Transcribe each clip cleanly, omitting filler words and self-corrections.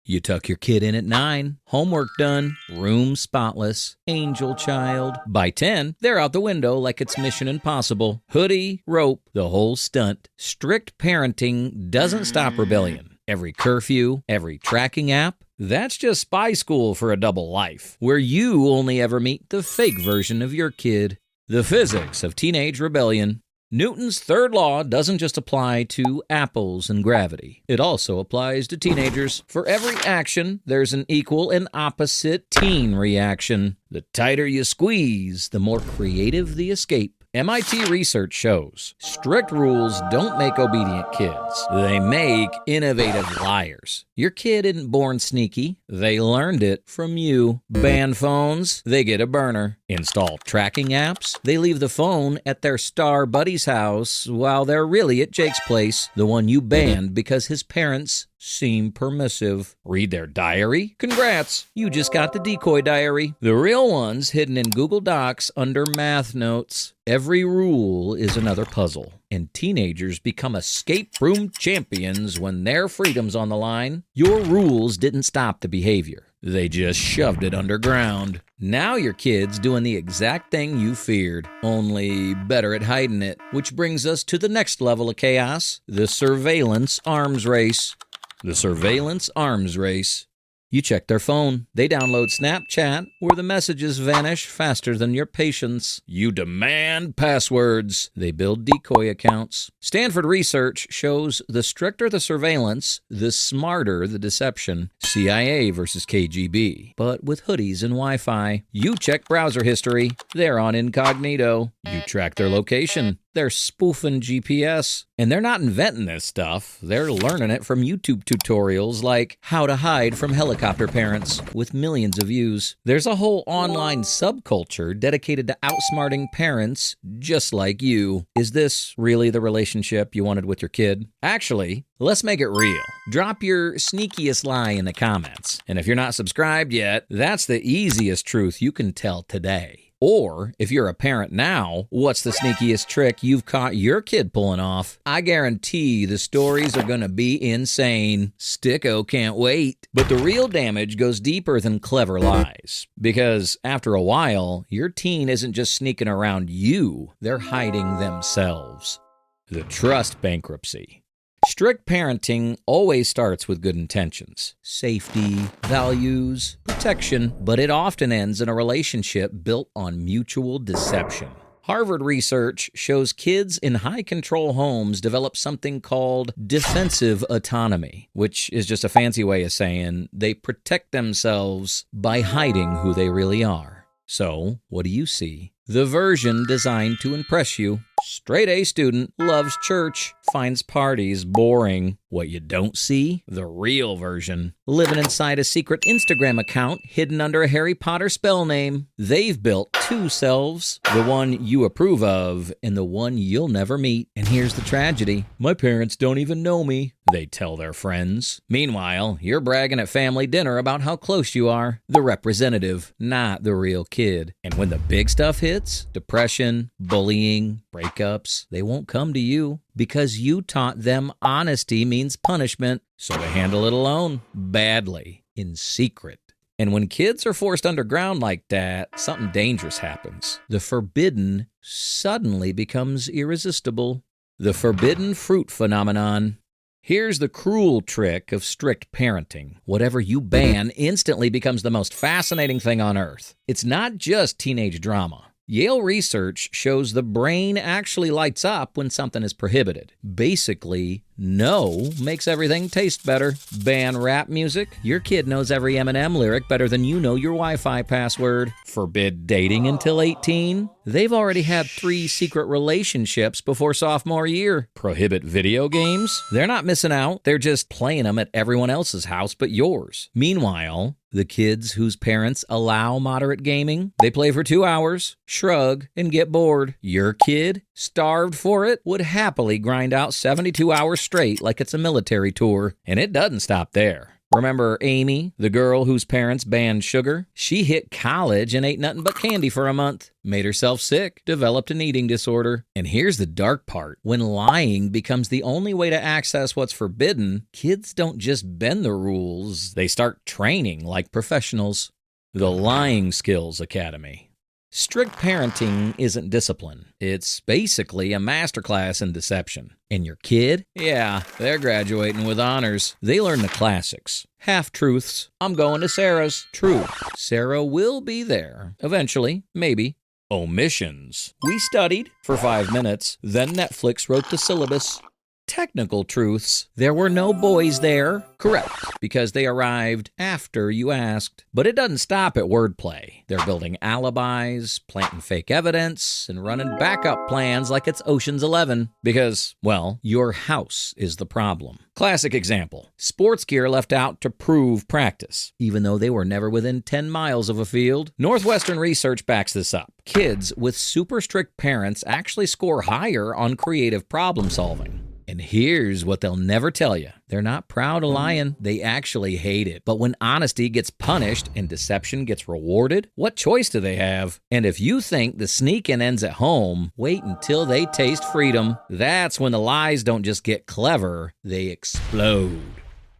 You tuck your kid in at 9, homework done, room spotless, angel child. By 10, they're out the window like it's Mission Impossible. Hoodie, rope, the whole stunt. Strict parenting doesn't stop rebellion. Every curfew, every tracking app, that's just spy school for a double life, where you only ever meet the fake version of your kid. The physics of teenage rebellion. Newton's third law doesn't just apply to apples and gravity. It also applies to teenagers. For every action, there's an equal and opposite teen reaction. The tighter you squeeze, the more creative the escape. MIT research shows strict rules don't make obedient kids. They make innovative liars. Your kid isn't born sneaky. They learned it from you. Ban phones, they get a burner. Install tracking apps, they leave the phone at their star buddy's house while they're really at Jake's place, the one you banned because his parents seem permissive. Read their diary? Congrats, you just got the decoy diary. The real one's hidden in Google Docs under math notes. Every rule is another puzzle, and teenagers become escape room champions when their freedom's on the line. Your rules didn't stop the behavior. They just shoved it underground. Now your kid's doing the exact thing you feared, only better at hiding it. Which brings us to the next level of chaos, the surveillance arms race. The surveillance arms race. You check their phone. They download Snapchat, where the messages vanish faster than your patience. You demand passwords. They build decoy accounts. Stanford research shows the stricter the surveillance, the smarter the deception. CIA versus KGB, but with hoodies and Wi-Fi. You check browser history. They're on incognito. You track their location. They're spoofing GPS. And they're not inventing this stuff. They're learning it from YouTube tutorials like How to Hide from Helicopter Parents with millions of views. There's a whole online subculture dedicated to outsmarting parents just like you. Is this really the relationship you wanted with your kid? Actually, let's make it real. Drop your sneakiest lie in the comments. And if you're not subscribed yet, that's the easiest truth you can tell today. Or, if you're a parent now, what's the sneakiest trick you've caught your kid pulling off? I guarantee the stories are going to be insane. Sticko can't wait. But the real damage goes deeper than clever lies. Because after a while, your teen isn't just sneaking around you, they're hiding themselves. The trust bankruptcy. Strict parenting always starts with good intentions, safety, values, protection, but it often ends in a relationship built on mutual deception. Harvard research shows kids in high-control homes develop something called defensive autonomy, which is just a fancy way of saying they protect themselves by hiding who they really are. So, what do you see? The version designed to impress you. Straight A student, loves church, finds parties boring. What you don't see? The real version. Living inside a secret Instagram account hidden under a Harry Potter spell name. They've built two selves, the one you approve of and the one you'll never meet. And here's the tragedy. My parents don't even know me, they tell their friends. Meanwhile, you're bragging at family dinner about how close you are. The representative, not the real kid. And when the big stuff hits, depression, bullying, breakups, they won't come to you because you taught them honesty means punishment, so they handle it alone, badly, in secret. And when kids are forced underground like that, something dangerous happens. The forbidden suddenly becomes irresistible. The forbidden fruit phenomenon. Here's the cruel trick of strict parenting. Whatever you ban instantly becomes the most fascinating thing on earth. It's not just teenage drama. Yale research shows the brain actually lights up when something is prohibited. Basically, no makes everything taste better. Ban rap music. Your kid knows every Eminem lyric better than you know your Wi-Fi password. Forbid dating until 18. They've already had 3 secret relationships before sophomore year. Prohibit video games. They're not missing out. They're just playing them at everyone else's house but yours. Meanwhile, the kids whose parents allow moderate gaming, they play for 2 hours, shrug, and get bored. Your kid, starved for it, would happily grind out 72 hours straight like it's a military tour. And it doesn't stop there. Remember Amy, the girl whose parents banned sugar? She hit college and ate nothing but candy for a month. Made herself sick, developed an eating disorder. And here's the dark part. When lying becomes the only way to access what's forbidden, kids don't just bend the rules, they start training like professionals. The Lying Skills Academy. Strict parenting isn't discipline. It's basically a masterclass in deception. And your kid? Yeah, they're graduating with honors. They learn the classics. Half-truths. I'm going to Sarah's. True. Sarah will be there. Eventually. Maybe. Omissions. We studied for 5 minutes. Then Netflix wrote the syllabus. Technical truths. There were no boys there. Correct, because they arrived after you asked. But it doesn't stop at wordplay. They're building alibis, planting fake evidence, and running backup plans like it's Ocean's 11. Because, well, your house is the problem. Classic example. Sports gear left out to prove practice, even though they were never within 10 miles of a field. Northwestern research backs this up. Kids with super strict parents actually score higher on creative problem solving. And here's what they'll never tell you. They're not proud of lying. They actually hate it. But when honesty gets punished and deception gets rewarded, what choice do they have? And if you think the sneaking ends at home, wait until they taste freedom. That's when the lies don't just get clever, they explode.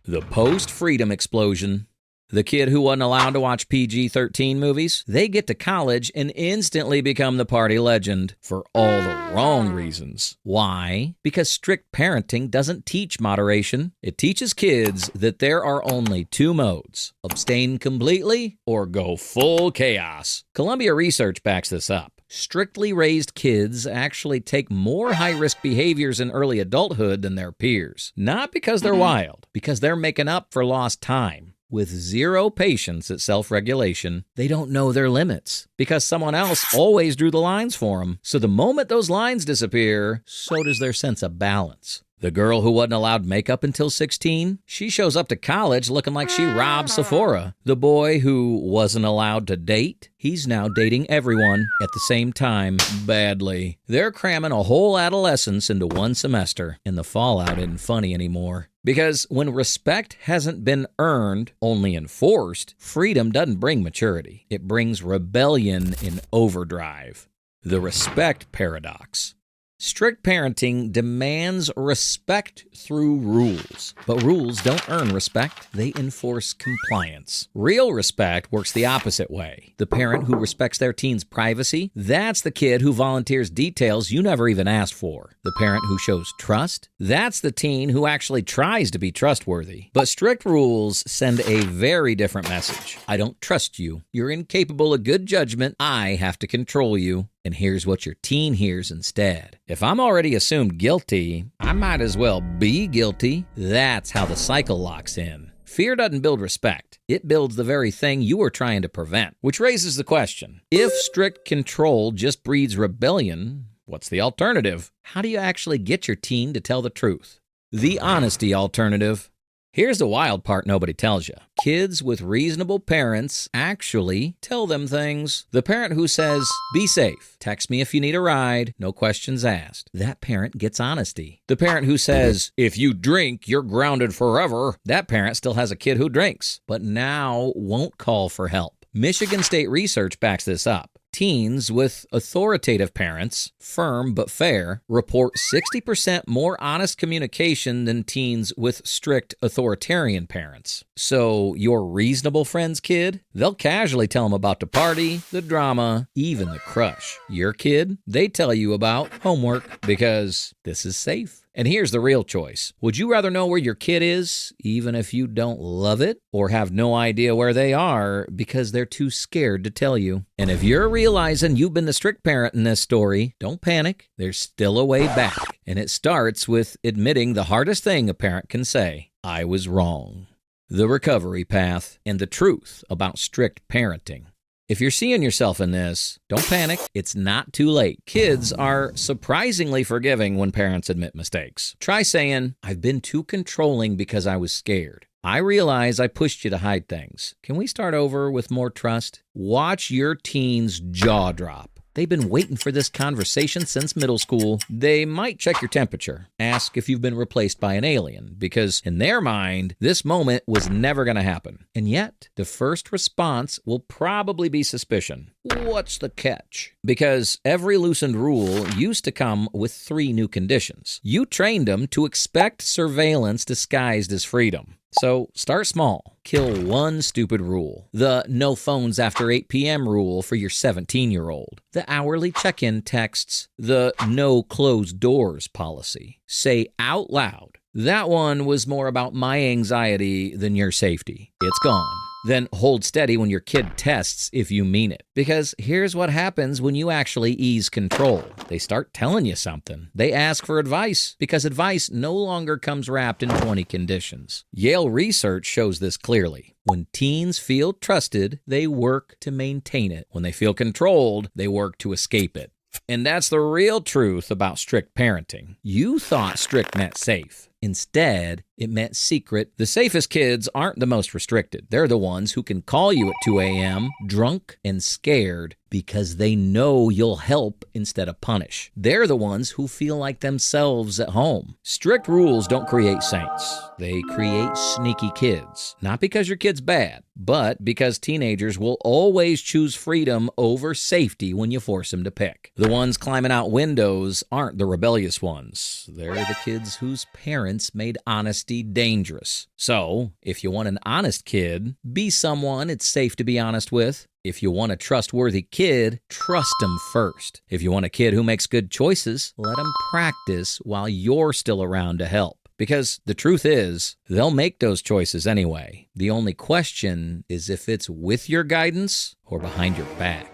The post-freedom explosion. The kid who wasn't allowed to watch PG-13 movies, they get to college and instantly become the party legend for all the wrong reasons. Why? Because strict parenting doesn't teach moderation. It teaches kids that there are only 2 modes: abstain completely or go full chaos. Columbia research backs this up. Strictly raised kids actually take more high-risk behaviors in early adulthood than their peers. Not because they're wild, because they're making up for lost time. With zero patience at self-regulation, they don't know their limits because someone else always drew the lines for them. So the moment those lines disappear, so does their sense of balance. The girl who wasn't allowed makeup until 16, she shows up to college looking like she robbed Sephora. The boy who wasn't allowed to date, he's now dating everyone at the same time, badly. They're cramming a whole adolescence into 1 semester, and the fallout isn't funny anymore. Because when respect hasn't been earned, only enforced, freedom doesn't bring maturity. It brings rebellion in overdrive. The respect paradox. Strict parenting demands respect through rules, but rules don't earn respect, they enforce compliance. Real respect works the opposite way. The parent who respects their teen's privacy, that's the kid who volunteers details you never even asked for. The parent who shows trust, that's the teen who actually tries to be trustworthy. But strict rules send a very different message. I don't trust you. You're incapable of good judgment. I have to control you. And here's what your teen hears instead. If I'm already assumed guilty, I might as well be guilty. That's how the cycle locks in. Fear doesn't build respect. It builds the very thing you were trying to prevent. Which raises the question, if strict control just breeds rebellion, what's the alternative? How do you actually get your teen to tell the truth? The honesty alternative. Here's the wild part nobody tells you. Kids with reasonable parents actually tell them things. The parent who says, be safe, text me if you need a ride, no questions asked. That parent gets honesty. The parent who says, if you drink, you're grounded forever. That parent still has a kid who drinks, but now won't call for help. Michigan State research backs this up. Teens with authoritative parents, firm but fair, report 60% more honest communication than teens with strict authoritarian parents. So your reasonable friend's kid, they'll casually tell them about the party, the drama, even the crush. Your kid, they tell you about homework because this is safe. And here's the real choice. Would you rather know where your kid is, even if you don't love it, or have no idea where they are because they're too scared to tell you? And if you're realizing you've been the strict parent in this story, don't panic. There's still a way back. And it starts with admitting the hardest thing a parent can say, I was wrong. The recovery path and the truth about strict parenting. If you're seeing yourself in this, don't panic. It's not too late. Kids are surprisingly forgiving when parents admit mistakes. Try saying, I've been too controlling because I was scared. I realize I pushed you to hide things. Can we start over with more trust? Watch your teen's jaw drop. They've been waiting for this conversation since middle school. They might check your temperature, ask if you've been replaced by an alien, because in their mind, this moment was never going to happen. And yet, the first response will probably be suspicion. What's the catch? Because every loosened rule used to come with 3 new conditions. You trained them to expect surveillance disguised as freedom. So start small. Kill one stupid rule. The no phones after 8 p.m. rule for your 17-year-old. The hourly check-in texts. The no closed doors policy. Say out loud. That one was more about my anxiety than your safety. It's gone. Then hold steady when your kid tests if you mean it. Because here's what happens when you actually ease control. They start telling you something. They ask for advice because advice no longer comes wrapped in 20 conditions. Yale research shows this clearly. When teens feel trusted, they work to maintain it. When they feel controlled, they work to escape it. And that's the real truth about strict parenting. You thought strict meant safe. Instead, it meant secret. The safest kids aren't the most restricted. They're the ones who can call you at 2 a.m., drunk and scared, because they know you'll help instead of punish. They're the ones who feel like themselves at home. Strict rules don't create saints. They create sneaky kids. Not because your kid's bad, but because teenagers will always choose freedom over safety when you force them to pick. The ones climbing out windows aren't the rebellious ones. They're the kids whose parents made honesty dangerous. So, if you want an honest kid, be someone it's safe to be honest with. If you want a trustworthy kid, trust them first. If you want a kid who makes good choices, let them practice while you're still around to help. Because the truth is, they'll make those choices anyway. The only question is if it's with your guidance or behind your back.